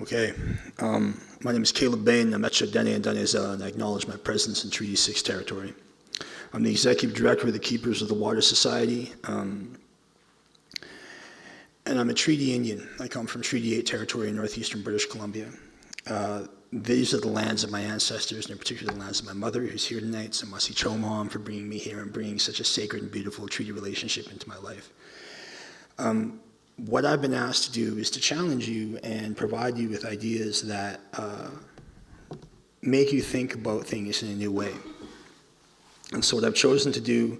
Okay. My name is Behn. I'm Eh-cho Dene and Dunne-Za, and I acknowledge my presence in Treaty 6 territory. I'm the Executive Director of the Keepers of the Water Society, and I'm a Treaty Indian. I come from Treaty 8 territory in northeastern British Columbia. These are the lands of my ancestors, and in particular the lands of my mother, who's here tonight. So Masi-cho Mom for bringing me here and bringing such a sacred and beautiful treaty relationship into my life. What I've been asked to do is to challenge you and provide you with ideas that make you think about things in a new way. And so what I've chosen to do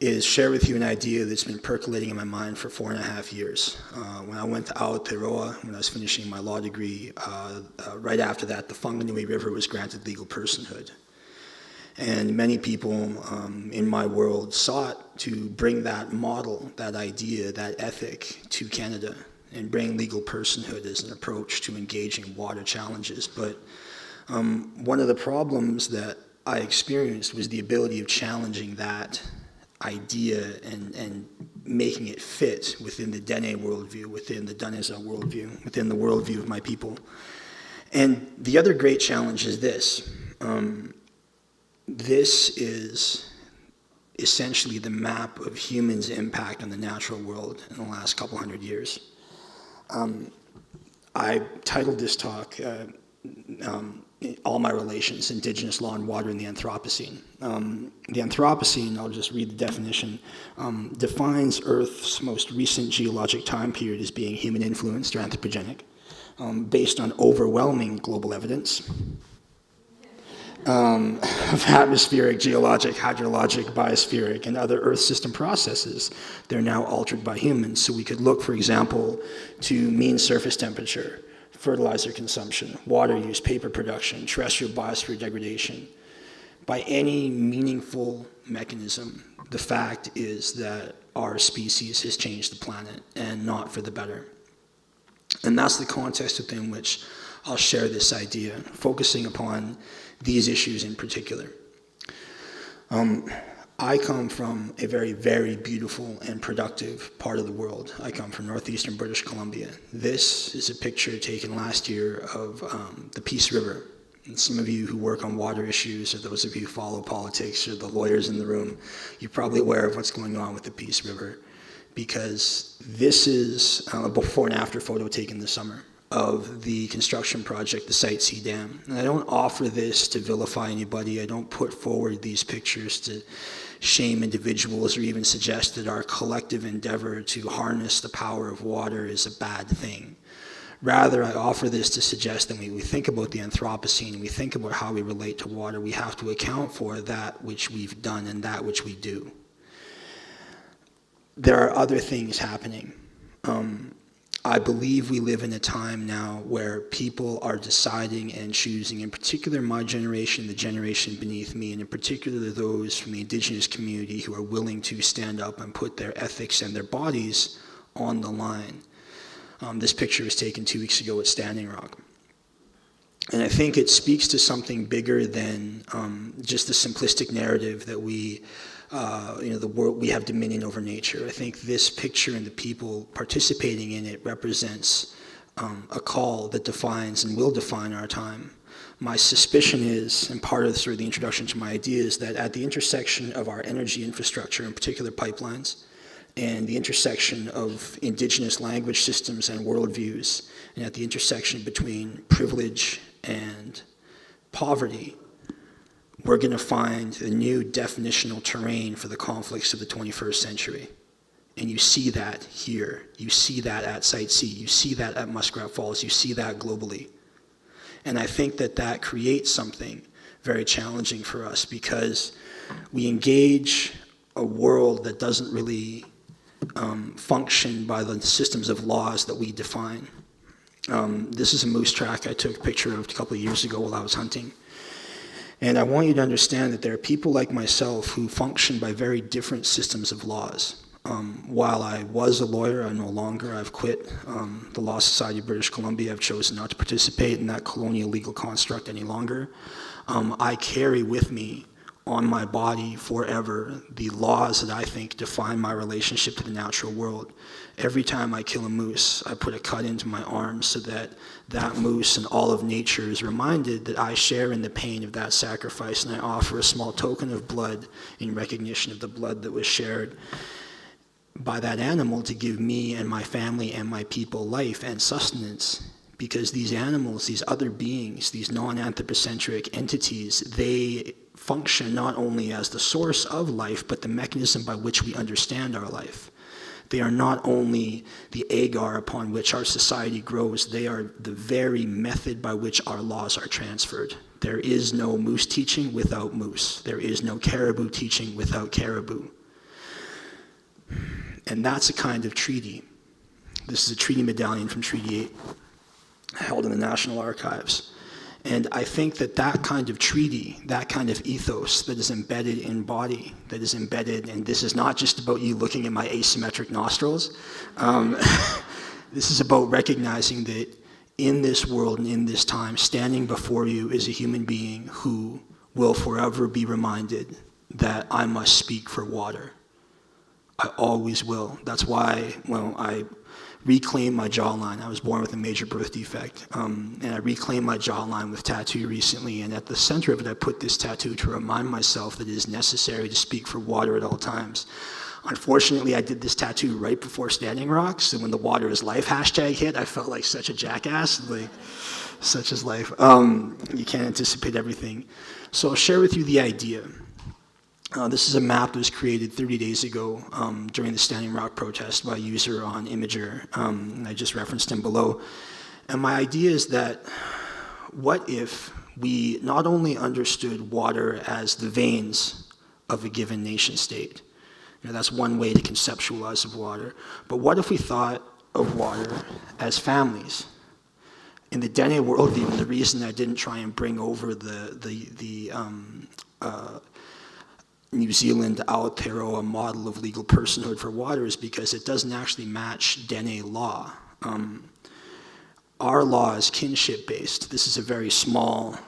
is share with you an idea that's been percolating in my mind for 4.5 years. When I went to Aotearoa, when I was finishing my law degree, right after that, the Whanganui River was granted legal personhood. And many people in my world sought to bring that model, that idea, that ethic to Canada and bring legal personhood as an approach to engaging water challenges. But one of the problems that I experienced was the ability of challenging that idea and making it fit within the Dene worldview, within the Dunne-Za worldview, within the worldview of my people. And the other great challenge is this. This is essentially the map of humans' impact on the natural world in the last couple hundred years. I titled this talk, All My Relations, Indigenous Law and Water in the Anthropocene. The Anthropocene, I'll just read the definition, defines Earth's most recent geologic time period as being human-influenced or anthropogenic, based on overwhelming global evidence of atmospheric, geologic, hydrologic, biospheric, and other Earth system processes. They're now altered by humans. So we could look, for example, to mean surface temperature, fertilizer consumption, water use, paper production, terrestrial biosphere degradation. By any meaningful mechanism, the fact is that our species has changed the planet, and not for the better. And that's the context within which I'll share this idea, focusing upon these issues in particular. I come from a very, very beautiful and productive part of the world. I come from northeastern British Columbia. This is a picture taken last year of the Peace River. And some of you who work on water issues, or those of you who follow politics, or the lawyers in the room, you're probably aware of what's going on with the Peace River, because this is a before and after photo taken this summer of the construction project, the Site C Dam. And I don't offer this to vilify anybody. I don't put forward these pictures to shame individuals or even suggest that our collective endeavor to harness the power of water is a bad thing. Rather, I offer this to suggest that when we think about the Anthropocene and we think about how we relate to water, we have to account for that which we've done and that which we do. There are other things happening. I believe we live in a time now where people are deciding and choosing, in particular my generation, the generation beneath me, and in particular those from the Indigenous community who are willing to stand up and put their ethics and their bodies on the line. This picture was taken 2 weeks ago at Standing Rock. And I think it speaks to something bigger than just the simplistic narrative that we the world, we have dominion over nature. I think this picture and the people participating in it represents a call that defines and will define our time. My suspicion is, and part of sort of the introduction to my idea, is that at the intersection of our energy infrastructure, in particular pipelines, and the intersection of indigenous language systems and worldviews, and at the intersection between privilege and poverty, we're going to find a new definitional terrain for the conflicts of the 21st century. And you see that here. You see that at Site C. You see that at Muskrat Falls. You see that globally. And I think that that creates something very challenging for us, because we engage a world that doesn't really function by the systems of laws that we define. This is a moose track I took a picture of a couple of years ago while I was hunting. And I want you to understand that there are people like myself who function by very different systems of laws. While I was a lawyer, I'm no longer. I've quit the Law Society of British Columbia. I've chosen not to participate in that colonial legal construct any longer. I carry with me on my body forever the laws that I think define my relationship to the natural world. Every time I kill a moose, I put a cut into my arm so that that moose and all of nature is reminded that I share in the pain of that sacrifice, and I offer a small token of blood in recognition of the blood that was shared by that animal to give me and my family and my people life and sustenance. Because these animals, these other beings, these non-anthropocentric entities, they function not only as the source of life, but the mechanism by which we understand our life. They are not only the agar upon which our society grows, they are the very method by which our laws are transferred. There is no moose teaching without moose. There is no caribou teaching without caribou. And that's a kind of treaty. This is a treaty medallion from Treaty 8, held in the National Archives. And I think that that kind of treaty, that kind of ethos that is embedded in body, that is embedded, and this is not just about you looking at my asymmetric nostrils. This is about recognizing that in this world and in this time, standing before you is a human being who will forever be reminded that I must speak for water. I always will. That's why, well, I reclaim my jawline. I was born with a major birth defect, and I reclaimed my jawline with tattoo recently, and at the center of it I put this tattoo to remind myself that it is necessary to speak for water at all times. Unfortunately, I did this tattoo right before Standing Rock, so when the water is life hashtag hit, I felt like such a jackass, like, such is life. You can't anticipate everything. So I'll share with you the idea. This is a map that was created 30 days ago during the Standing Rock protest by a user on Imager, and I just referenced him below. And my idea is that what if we not only understood water as the veins of a given nation state? You know, that's one way to conceptualize of water. But what if we thought of water as families? In the Dene worldview, and the reason I didn't try and bring over the New Zealand Aotearoa model of legal personhood for water is because it doesn't actually match Dene law. Our law is kinship-based. This is a very small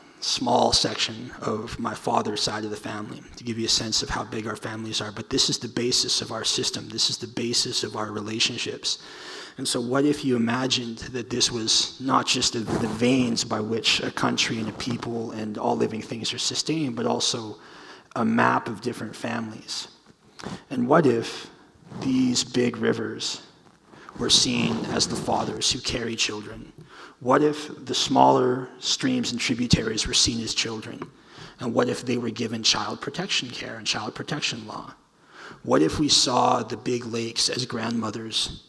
section of my father's side of the family, to give you a sense of how big our families are. But this is the basis of our system. This is the basis of our relationships. And so what if you imagined that this was not just the veins by which a country and a people and all living things are sustained, but also a map of different families? And what if these big rivers were seen as the fathers who carry children? What if the smaller streams and tributaries were seen as children? And what if they were given child protection care and child protection law? What if we saw the big lakes as grandmothers?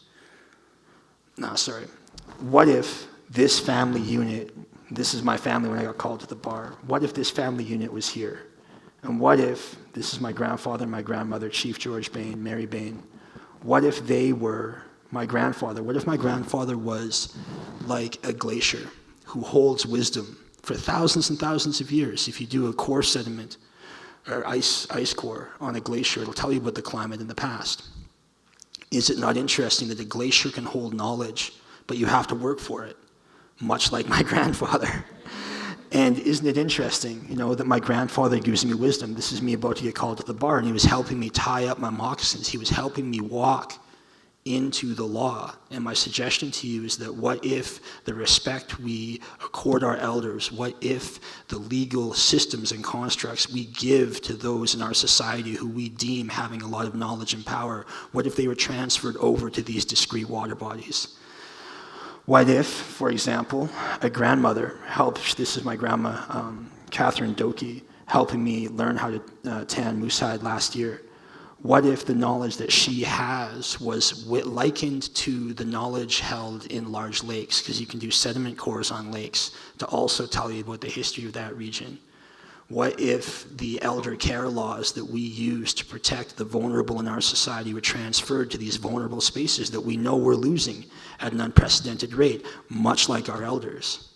What if this family unit, this is my family when I got called to the bar, what if this family unit was here? And what if, this is my grandfather and my grandmother, Chief George Behn, Mary Behn, what if they were my grandfather? What if my grandfather was like a glacier who holds wisdom for thousands and thousands of years? If you do a core sediment or ice core on a glacier, it'll tell you about the climate in the past. Is it not interesting that a glacier can hold knowledge, but you have to work for it, much like my grandfather? And isn't it interesting, you know, that my grandfather gives me wisdom? This is me about to get called to the bar, and he was helping me tie up my moccasins. He was helping me walk into the law. And my suggestion to you is that what if the respect we accord our elders, what if the legal systems and constructs we give to those in our society who we deem having a lot of knowledge and power, what if they were transferred over to these discrete water bodies? What if, for example, a grandmother helped, this is my grandma, Catherine Doki, helping me learn how to tan moose hide last year. What if the knowledge that she has was likened to the knowledge held in large lakes, because you can do sediment cores on lakes to also tell you about the history of that region? What if the elder care laws that we use to protect the vulnerable in our society were transferred to these vulnerable spaces that we know we're losing at an unprecedented rate, much like our elders?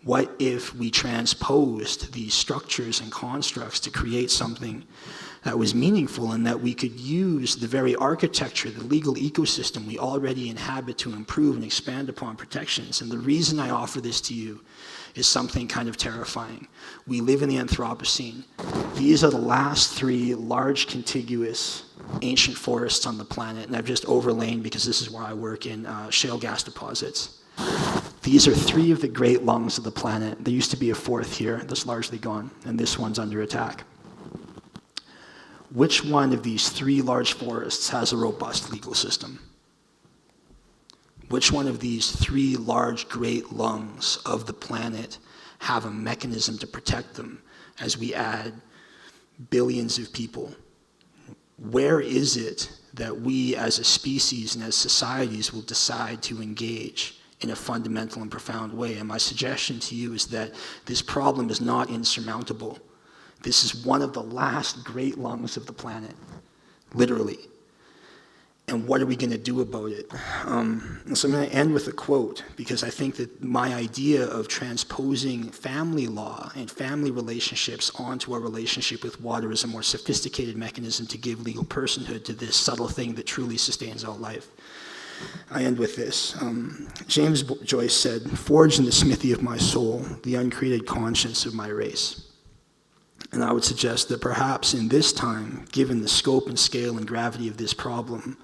What if we transposed these structures and constructs to create something that was meaningful, and that we could use the very architecture, the legal ecosystem we already inhabit to improve and expand upon protections. And the reason I offer this to you is something kind of terrifying. We live in the Anthropocene. These are the last 3 large contiguous ancient forests on the planet, and I've just overlain, because this is where I work, in shale gas deposits. These are 3 of the great lungs of the planet. There used to be a 4th here that's largely gone, and this one's under attack. Which one of these 3 large forests has a robust legal system? Which one of these 3 large great lungs of the planet have a mechanism to protect them as we add billions of people? Where is it that we as a species and as societies will decide to engage in a fundamental and profound way? And my suggestion to you is that this problem is not insurmountable. This is one of the last great lungs of the planet, literally. And what are we going to do about it? So I'm going to end with a quote, because I think that my idea of transposing family law and family relationships onto our relationship with water is a more sophisticated mechanism to give legal personhood to this subtle thing that truly sustains all life. I end with this. James Joyce said, "Forged in the smithy of my soul, the uncreated conscience of my race." And I would suggest that perhaps in this time, given the scope and scale and gravity of this problem,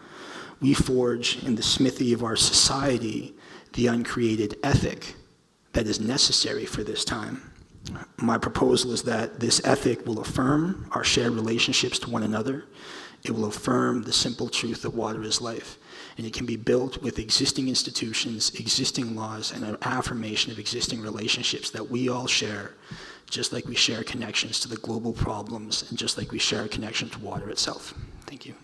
we forge in the smithy of our society the uncreated ethic that is necessary for this time. My proposal is that this ethic will affirm our shared relationships to one another. It will affirm the simple truth that water is life. And it can be built with existing institutions, existing laws, and an affirmation of existing relationships that we all share, just like we share connections to the global problems and just like we share a connection to water itself. Thank you.